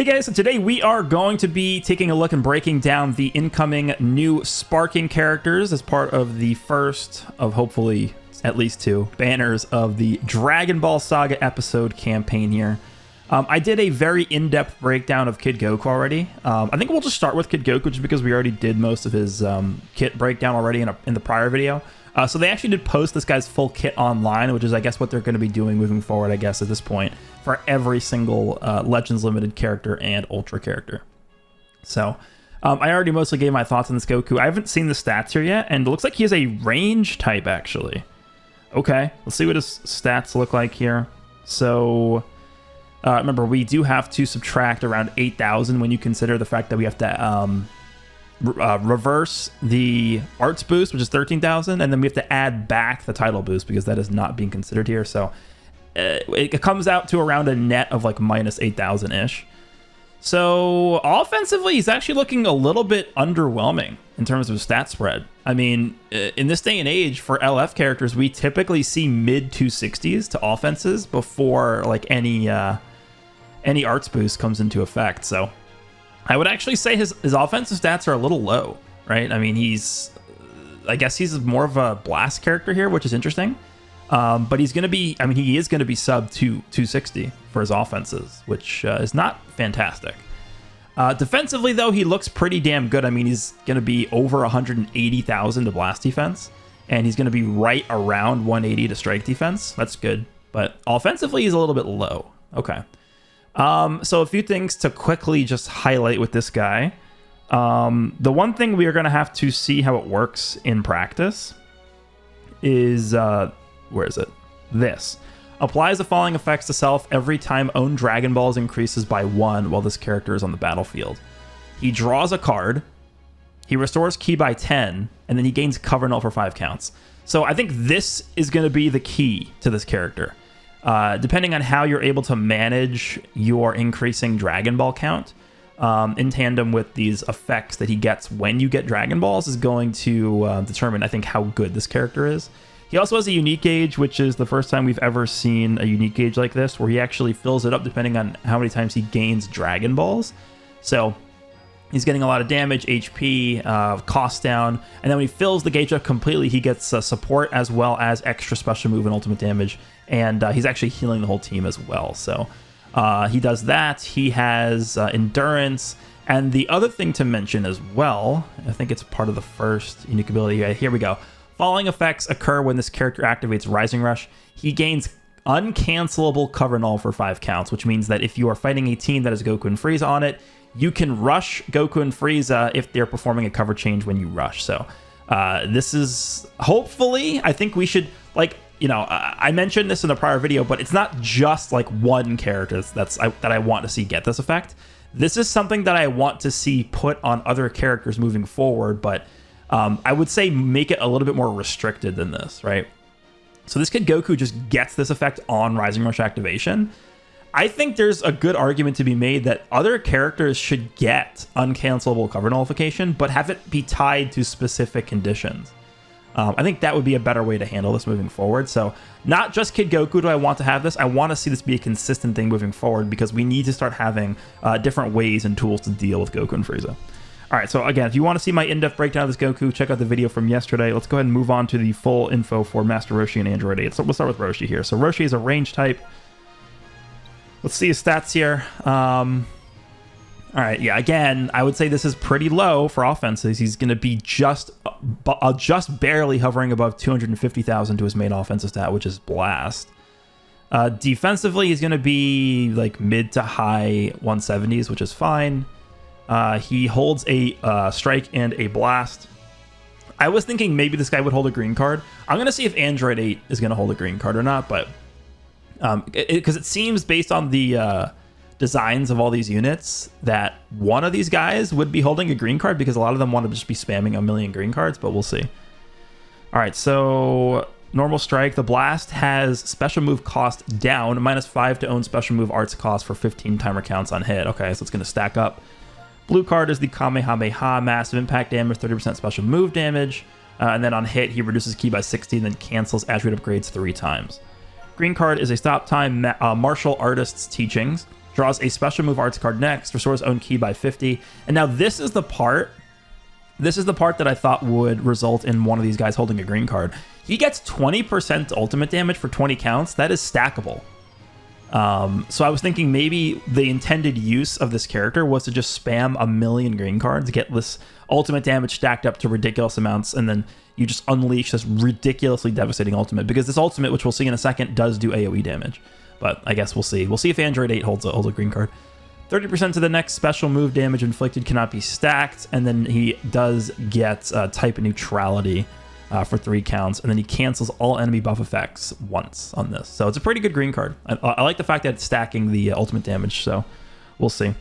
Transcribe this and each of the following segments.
guys, so today we are going to be taking a look and breaking down the incoming new sparking characters as part of the first of hopefully at least 2 banners of the Dragon Ball Saga episode campaign here. I did a very in-depth breakdown of Kid Goku already. I think we'll just start with Kid Goku just because we already did most of his kit breakdown already in the prior video. So they actually did post this guy's full kit online, which is, I guess, what they're going to be doing moving forward, I guess, at this point, for every single Legends Limited character and Ultra character. So I already mostly gave my thoughts on this Goku. I haven't seen the stats here yet, and it looks like he has a range type, actually. Okay, let's see what his stats look like here. So remember, we do have to subtract around 8,000 when you consider the fact that we have to reverse the arts boost, which is 13,000, and then we have to add back the title boost because that is not being considered here. So it comes out to around a net of like minus 8,000 ish. So offensively, he's actually looking a little bit underwhelming in terms of stat spread. I mean, in this day and age for LF characters, we typically see mid 260s to offenses before like any arts boost comes into effect. So I would actually say his offensive stats are a little low, right? I mean, I guess he's more of a blast character here, which is interesting. But he's going to be, he is going to be sub 260 for his offenses, which is not fantastic. Defensively, though, he looks pretty damn good. I mean, he's going to be over 180,000 to blast defense, and he's going to be right around 180 to strike defense. That's good. But offensively, he's a little bit low. Okay. So a few things to quickly just highlight with this guy. The one thing we are going to have to see how it works in practice is, where is it? This. Applies the following effects to self every time owned Dragon Balls increases by 1 while this character is on the battlefield. He draws a card, he restores ki by 10, and then he gains cover null for 5 counts. So I think this is going to be the key to this character. Depending on how you're able to manage your increasing Dragon Ball count, in tandem with these effects that he gets when you get Dragon Balls, is going to determine, I think, how good this character is. He also has a unique gauge, which is the first time we've ever seen a unique gauge like this, where he actually fills it up depending on how many times he gains Dragon Balls. So he's getting a lot of damage, HP, cost down, and then when he fills the gauge up completely, he gets support as well as extra special move and ultimate damage, and he's actually healing the whole team as well. So he does that. He has endurance, and the other thing to mention as well, I think it's part of the first unique ability. Here we go. Following effects occur when this character activates Rising Rush. He gains uncancelable cover null for 5 counts, which means that if you are fighting a team that has Goku and Frieza on it, you can rush Goku and Frieza if they're performing a cover change when you rush. So this is hopefully, I think we should, like, you know, I mentioned this in the prior video, but it's not just like one character that I want to see get this effect. This is something that I want to see put on other characters moving forward, but I would say make it a little bit more restricted than this, right? So this Kid Goku just gets this effect on Rising Rush activation. I think there's a good argument to be made that other characters should get uncancelable cover nullification, but have it be tied to specific conditions. I think that would be a better way to handle this moving forward. So not just Kid Goku do I want to have this. I want to see this be a consistent thing moving forward because we need to start having different ways and tools to deal with Goku and Frieza. All right, so again, if you want to see my in-depth breakdown of this Goku, check out the video from yesterday. Let's go ahead and move on to the full info for Master Roshi and Android 8. So we'll start with Roshi here. So Roshi is a range type. Let's see his stats here. All right, yeah, again, I would say this is pretty low for offenses. He's going to be just barely hovering above 250,000 to his main offensive stat, which is Blast. Defensively, he's going to be like mid to high 170s, which is fine. He holds a strike and a blast. I was thinking maybe this guy would hold a green card. I'm going to see if Android 8 is going to hold a green card or not, but because it seems based on the designs of all these units that one of these guys would be holding a green card because a lot of them want to just be spamming a million green cards, but we'll see. All right, so normal strike. The blast has special move cost down, -5 to own special move arts cost for 15 timer counts on hit. Okay, so it's going to stack up. Blue card is the Kamehameha, massive impact damage, 30% special move damage, and then on hit, he reduces ki by 60 and then cancels attribute upgrades 3 times. Green card is a stop time martial artist's teachings. draws a special move arts card next, restores own ki by 50. And now this is the part that I thought would result in one of these guys holding a green card. He gets 20% ultimate damage for 20 counts. That is stackable. So I was thinking maybe the intended use of this character was to just spam a million green cards, get this ultimate damage stacked up to ridiculous amounts, and then you just unleash this ridiculously devastating ultimate, because this ultimate, which we'll see in a second, does do AoE damage. But I guess we'll see. We'll see if Android 8 holds a green card. 30% to the next special move damage inflicted cannot be stacked, and then he does get type neutrality for 3 counts, and then he cancels all enemy buff effects once on this. So it's a pretty good green card. I like the fact that it's stacking the ultimate damage, so we'll see. All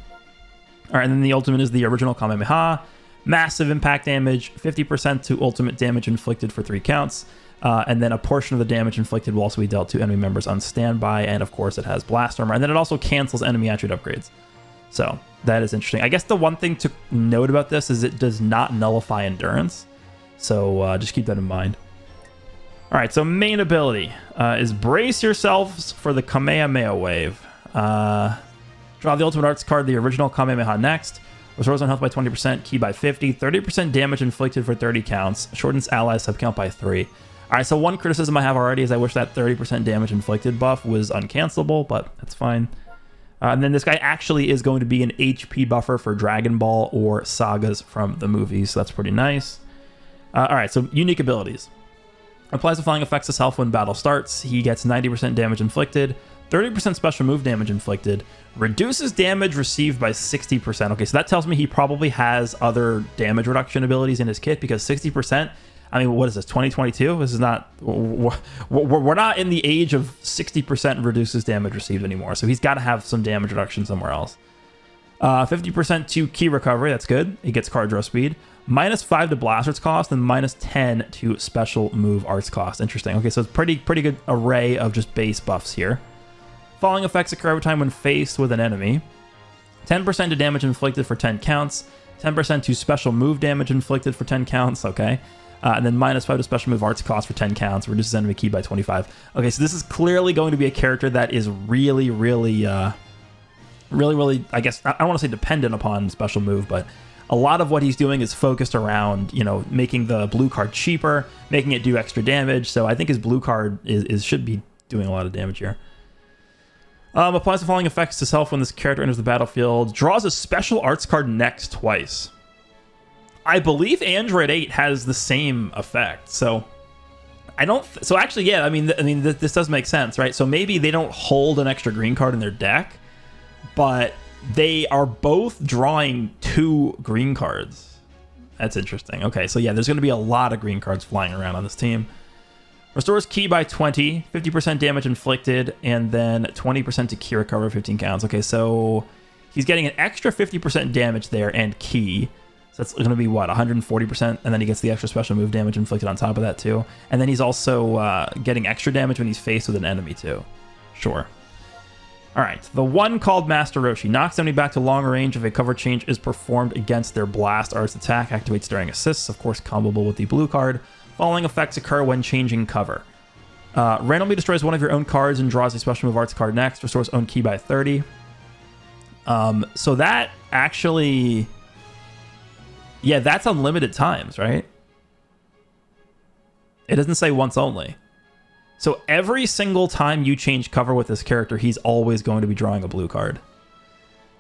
right, and then the ultimate is the original Kamehameha. Massive impact damage, 50% to ultimate damage inflicted for 3 counts, and then a portion of the damage inflicted will also be dealt to enemy members on standby, and of course it has blast armor, and then it also cancels enemy attribute upgrades. So that is interesting. I guess the one thing to note about this is it does not nullify endurance. So just keep that in mind. All right, so main ability is Brace Yourselves for the Kamehameha Wave. Draw the Ultimate Arts card, the original Kamehameha next. Restores on health by 20%, ki by 50, 30% damage inflicted for 30 counts, shortens ally sub count by 3. All right, so one criticism I have already is I wish that 30% damage inflicted buff was uncancelable, but that's fine. And then this guy actually is going to be an HP buffer for Dragon Ball or sagas from the movies, so that's pretty nice. All right, so unique abilities. Applies the flying effects to self when battle starts. He gets 90% damage inflicted, 30% special move damage inflicted, reduces damage received by 60%. Okay, so that tells me he probably has other damage reduction abilities in his kit, because 60%, I mean, what is this, 2022? This is not, we're not in the age of 60% reduces damage received anymore, so he's got to have some damage reduction somewhere else. 50% to ki recovery, that's good. He gets card draw speed. -5 to blast arts cost, and -10 to special move arts cost. Interesting. Okay, so it's pretty good array of just base buffs here. Falling effects occur every time when faced with an enemy. 10% to damage inflicted for 10 counts. 10% to special move damage inflicted for 10 counts. Okay. And then -5 to special move arts cost for 10 counts. Reduces enemy ki by 25. Okay, so this is clearly going to be a character that is really, I guess, I don't want to say dependent upon special move, but a lot of what he's doing is focused around, making the blue card cheaper, making it do extra damage. So I think his blue card should be doing a lot of damage here. Applies the following effects to self when this character enters the battlefield. Draws a special arts card next twice. I believe Android 8 has the same effect. So so actually, yeah, I mean, this does make sense, right? So maybe they don't hold an extra green card in their deck, but they are both drawing 2 green cards. That's interesting. Okay, so yeah, there's going to be a lot of green cards flying around on this team. Restores ki by 20, 50% damage inflicted, and then 20% to ki recover 15 counts. Okay, so he's getting an extra 50% damage there and ki. So that's going to be, what, 140%? And then he gets the extra special move damage inflicted on top of that, too. And then he's also getting extra damage when he's faced with an enemy, too. Sure. All right, the one called Master Roshi knocks enemy back to long range if a cover change is performed against their blast arts attack. Activates during assists, of course, comboable with the blue card. Following effects occur when changing cover. Randomly destroys one of your own cards and draws a special move arts card next. Restores own ki by 30. So that actually, yeah, that's unlimited times, right? It doesn't say once only. So every single time you change cover with this character, he's always going to be drawing a blue card.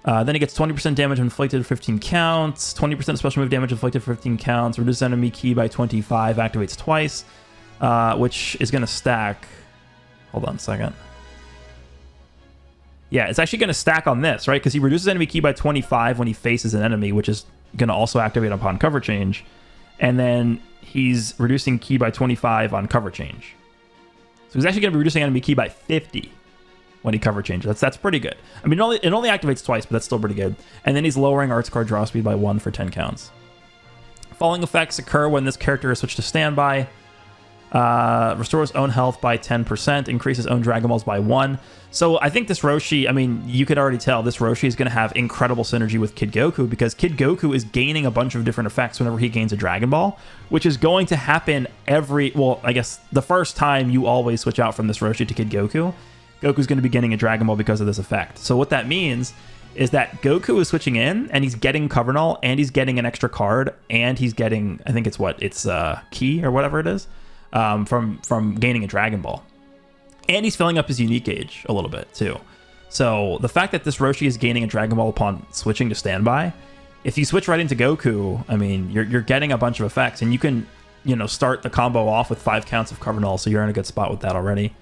Then he gets 20% damage inflicted for 15 counts, 20% special move damage inflicted for 15 counts, reduces enemy ki by 25, activates twice, which is going to stack. Hold on a second. Yeah, it's actually going to stack on this, right? Because he reduces enemy ki by 25 when he faces an enemy, which is going to also activate upon cover change. And then he's reducing ki by 25 on cover change. So he's actually going to be reducing enemy ki by 50 when he cover changes. That's pretty good. I mean, it only activates twice, but that's still pretty good. And then he's lowering arts card draw speed by 1 for 10 counts. Following effects occur when this character is switched to standby. Restores own health by 10%, increases own Dragon Balls by 1. So I think this Roshi, I mean, you could already tell this Roshi is going to have incredible synergy with Kid Goku, because Kid Goku is gaining a bunch of different effects whenever he gains a Dragon Ball, which is going to happen I guess the first time you always switch out from this Roshi to Kid Goku. Goku's going to be getting a Dragon Ball because of this effect. So what that means is that Goku is switching in, and he's getting Cover Null, and he's getting an extra card, and he's getting, I think it's Ki or whatever it is, from gaining a Dragon Ball. And he's filling up his unique gauge a little bit too. So the fact that this Roshi is gaining a Dragon Ball upon switching to standby, if you switch right into Goku, I mean, you're getting a bunch of effects, and you can, start the combo off with 5 counts of Cover Null, so you're in a good spot with that already.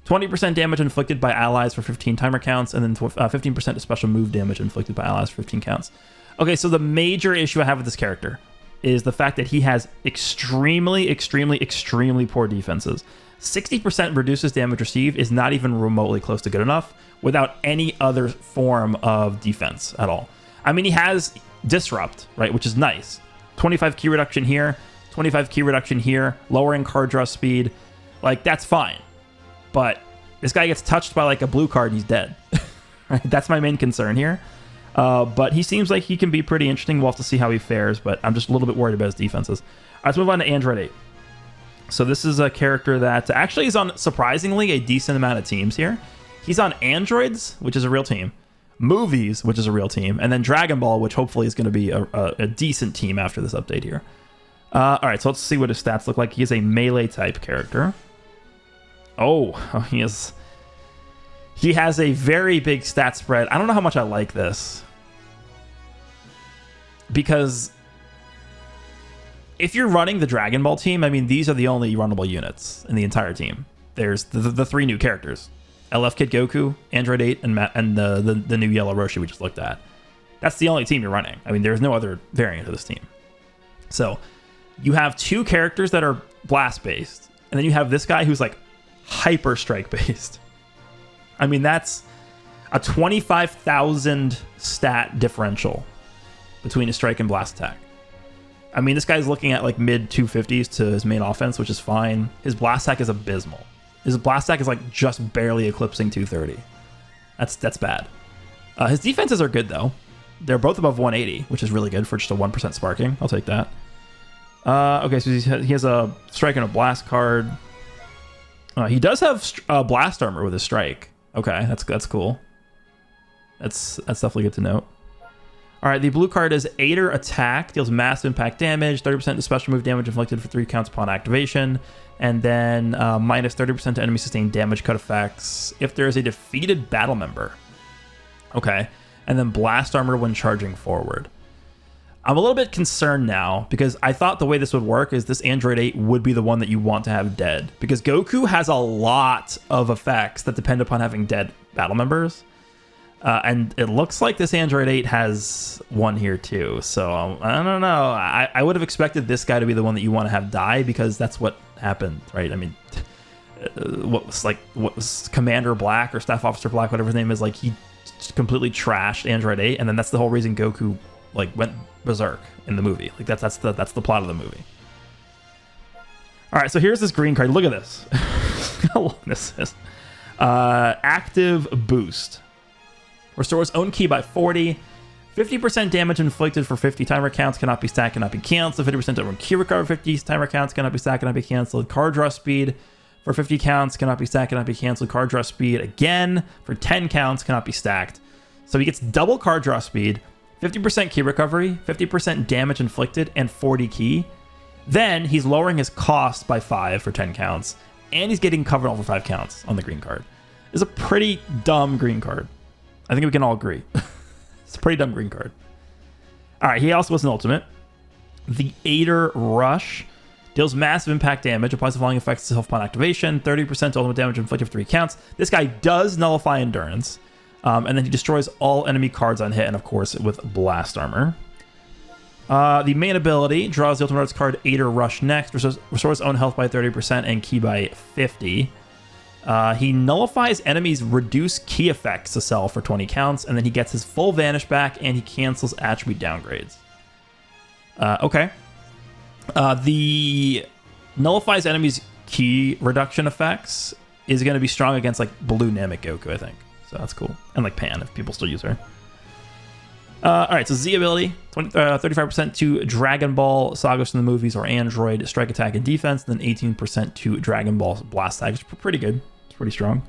20% damage inflicted by allies for 15 timer counts, and then 15% of special move damage inflicted by allies for 15 counts. Okay, so the major issue I have with this character is the fact that he has extremely, extremely, extremely poor defenses. 60% reduces damage received is not even remotely close to good enough without any other form of defense at all. I mean, he has Disrupt, right, which is nice. 25 key reduction here, 25 key reduction here, lowering card draw speed. Like, that's fine. But this guy gets touched by like a blue card and he's dead. Right? That's my main concern here. But he seems like he can be pretty interesting. We'll have to see how he fares, but I'm just a little bit worried about his defenses. All right, let's move on to Android 8. So this is a character that actually is on, surprisingly, a decent amount of teams here. He's on Androids, which is a real team, Movies, which is a real team, and then Dragon Ball, which hopefully is going to be a decent team after this update here. All right, so let's see what his stats look like. He is a melee type character. Oh, he has a very big stat spread. I don't know how much I like this, because if you're running the Dragon Ball team, I mean, these are the only runnable units in the entire team. There's the 3 new characters: LF Kid Goku, Android 8, and the new Yellow Roshi we just looked at. That's the only team you're running. I mean, there's no other variant of this team. So you have 2 characters that are blast based, and then you have this guy who's like hyper strike based. I mean, that's a 25,000 stat differential between his strike and blast attack. I mean, this guy's looking at like mid 250s to his main offense, which is fine. His blast attack is abysmal. His blast attack is like just barely eclipsing 230. That's bad. His defenses are good though. They're both above 180, which is really good for just a 1% sparking. I'll take that. Okay, so he has a strike and a blast card. He does have blast armor with his strike. Okay, that's cool. That's definitely good to note. All right, the blue card is Aider Attack, deals massive impact damage, 30% to special move damage inflicted for 3 counts upon activation, and then minus 30% to enemy sustained damage cut effects if there is a defeated battle member. Okay, and then blast armor when charging forward. I'm a little bit concerned now because I thought the way this would work is this Android 8 would be the one that you want to have dead, because Goku has a lot of effects that depend upon having dead battle members. And it looks like this Android 8 has one here too. So I don't know. I would have expected this guy to be the one that you want to have die, because that's what happened, right? I mean, what was Commander Black or Staff Officer Black, whatever his name is, like he completely trashed Android 8, and then that's the whole reason Goku like went berserk in the movie. Like that's the plot of the movie. All right, so here's this green card. Look at this. How long this is. Active Boost. Restores own key by 40. 50% damage inflicted for 50 timer counts cannot be stacked, cannot be canceled. 50% over key recover 50 timer counts cannot be stacked, cannot be canceled. Card draw speed for 50 counts cannot be stacked, cannot be canceled. Card draw speed again for 10 counts cannot be stacked. So he gets double card draw speed, 50% key recovery, 50% damage inflicted, and 40 key. Then he's lowering his cost by 5 for 10 counts, and he's getting covered over 5 counts on the green card. It's a pretty dumb green card. I think we can all agree. It's a pretty dumb green card. All right, he also has an ultimate. The Aider Rush deals massive impact damage, applies the following effects to self upon activation, 30% ultimate damage inflicted for 3 counts. This guy does nullify endurance, and then he destroys all enemy cards on hit, and of course with blast armor. The main ability draws the ultimate arts card Aider Rush next, restores own health by 30% and key by 50. He nullifies enemies' reduced key effects to sell for 20 counts, and then he gets his full vanish back, and he cancels attribute downgrades. Okay. The nullifies enemies' key reduction effects is going to be strong against like Blue Namek Goku, I think. So that's cool. And like Pan, if people still use her. All right, so Z ability, 35% to Dragon Ball Sagas from the movies or Android strike attack and defense, then 18% to Dragon Ball blast attack, which is pretty good. It's pretty strong.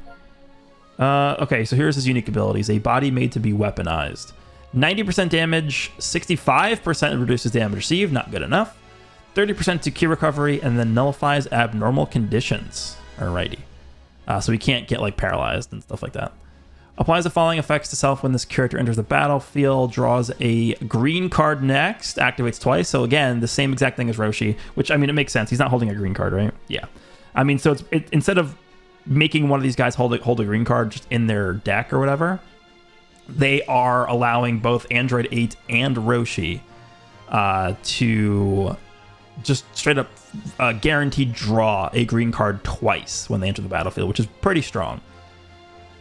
Okay, so here's his unique abilities. A body made to be weaponized. 90% damage, 65% reduces damage received, not good enough. 30% to key recovery, and then nullifies abnormal conditions. Alrighty. So he can't get like paralyzed and stuff like that. Applies the following effects to self when this character enters the battlefield. Draws a green card next. Activates twice. So again, the same exact thing as Roshi, which, I mean, it makes sense. He's not holding a green card, right? Yeah. I mean, so it's instead of making one of these guys hold a green card just in their deck or whatever, they are allowing both Android 8 and Roshi to just straight up guaranteed draw a green card twice when they enter the battlefield, which is pretty strong.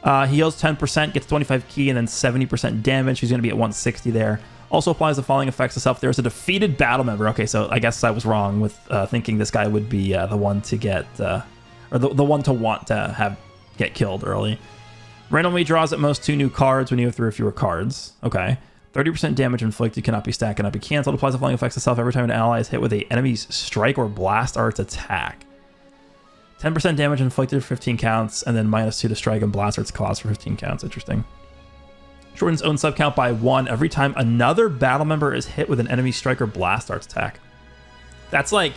He heals 10%, gets 25 key, and then 70% damage. He's going to be at 160 there. Also applies the following effects to self. There's a defeated battle member. Okay, so I guess I was wrong with thinking this guy would be the one to get, or the one to want to get killed early. Randomly draws at most 2 new cards when you have 3 or fewer cards. Okay. 30% damage inflicted, cannot be stacked, cannot be canceled. Applies the following effects to self every time an ally is hit with a enemy's strike or blast arts attack. 10% damage inflicted for 15 counts, and then -2 to strike and blast arts claws for 15 counts. Interesting. Shortens own sub count by 1 every time another battle member is hit with an enemy strike or blast arts attack. That's like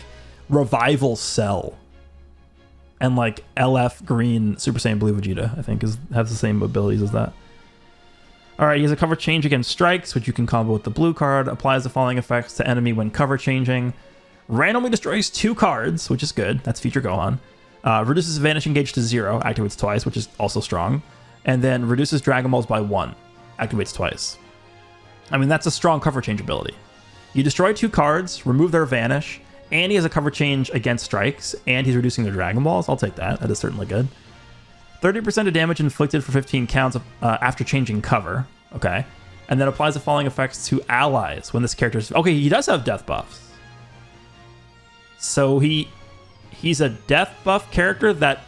Revival Cell. And like LF Green Super Saiyan Blue Vegeta, I think, has the same abilities as that. Alright, he has a cover change against strikes, which you can combo with the blue card. Applies the following effects to enemy when cover changing. Randomly destroys 2 cards, which is good. That's feature Gohan. Reduces vanishing gauge to 0, activates twice, which is also strong. And then reduces Dragon Balls by 1, activates twice. I mean, that's a strong cover change ability. You destroy 2 cards, remove their vanish, and he has a cover change against strikes, and he's reducing their Dragon Balls. I'll take that. That is certainly good. 30% of damage inflicted for 15 counts after changing cover. Okay. And then applies the following effects to allies when this character is... Okay, he does have death buffs. So he's a death buff character that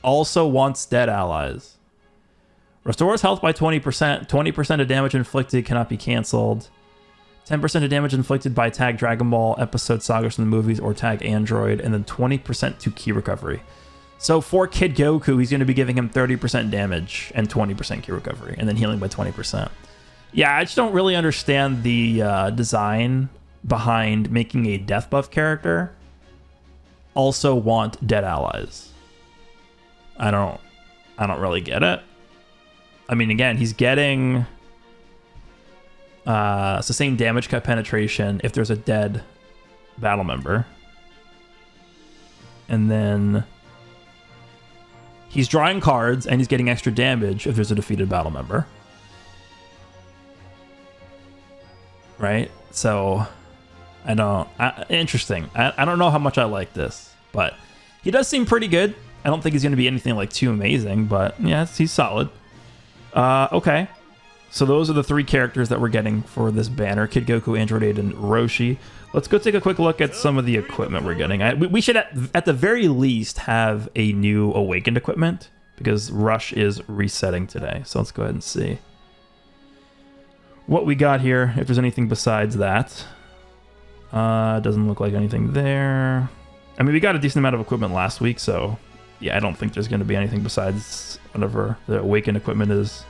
also wants dead allies. Restores health by 20%. 20% of damage inflicted cannot be canceled. 10% of damage inflicted by tag Dragon Ball episode sagas from the movies or tag Android, and then 20% to key recovery. So for Kid Goku, he's going to be giving him 30% damage and 20% key recovery, and then healing by 20%. Yeah, I just don't really understand the design behind making a death buff character also want dead allies. I don't really get it. I mean, again, he's getting sustained damage cut penetration if there's a dead battle member. And then he's drawing cards and he's getting extra damage if there's a defeated battle member. Right? So interesting. I don't know how much I like this, but he does seem pretty good. I don't think he's going to be anything like too amazing, but yeah, he's solid. Okay. So those are the 3 characters that we're getting for this banner: Kid Goku, Android 8, and Roshi. Let's go take a quick look at some of the equipment we're getting. We should, at the very least, have a new Awakened equipment, because Rush is resetting today. So let's go ahead and see what we got here, if there's anything besides that. Doesn't look like anything there. I mean, we got a decent amount of equipment last week, so yeah, I don't think there's going to be anything besides whatever the Awakened equipment is.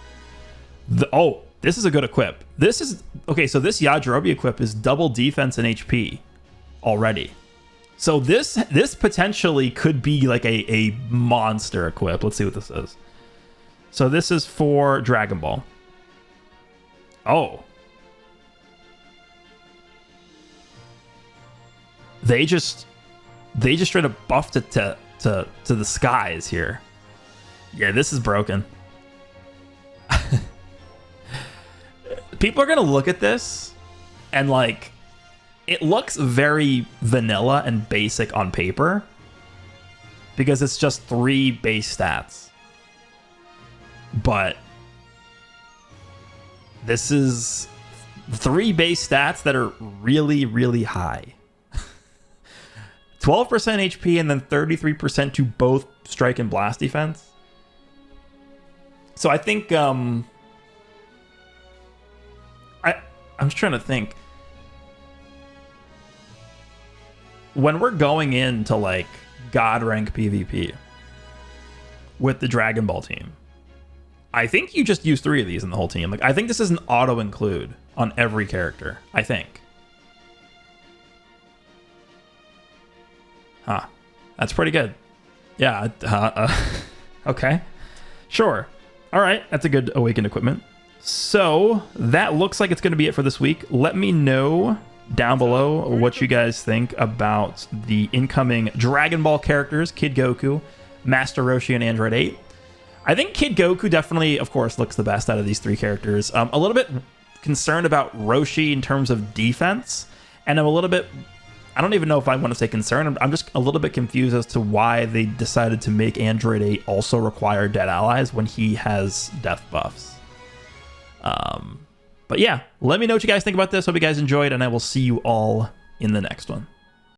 Oh, this is a good equip. This is... Okay, so this Yajirobe equip is double defense and HP already. So this potentially could be like a monster equip. Let's see what this is. So this is for Dragon Ball. Oh. They just straight up buffed it to the skies here. Yeah, this is broken. People are gonna look at this and like, it looks very vanilla and basic on paper because it's just 3 base stats. But this is 3 base stats that are really, really high. 12% HP and then 33% to both strike and blast defense. So I think I'm just trying to think. When we're going into like God rank PvP with the Dragon Ball team, I think you just use 3 of these in the whole team. Like, I think this is an auto include on every character. I think. Huh. That's pretty good. Yeah. Okay. Sure. All right. That's a good Awakened equipment. So that looks like it's going to be it for this week. Let me know down below what you guys think about the incoming Dragon Ball characters, Kid Goku, Master Roshi, and Android 8. I think Kid Goku definitely, of course, looks the best out of these 3 characters. A little bit concerned about Roshi in terms of defense, and I'm a little bit, I don't even know if I want to say concerned. I'm just a little bit confused as to why they decided to make Android 8 also require dead allies when he has death buffs. But yeah, let me know what you guys think about this. Hope you guys enjoyed, and I will see you all in the next one.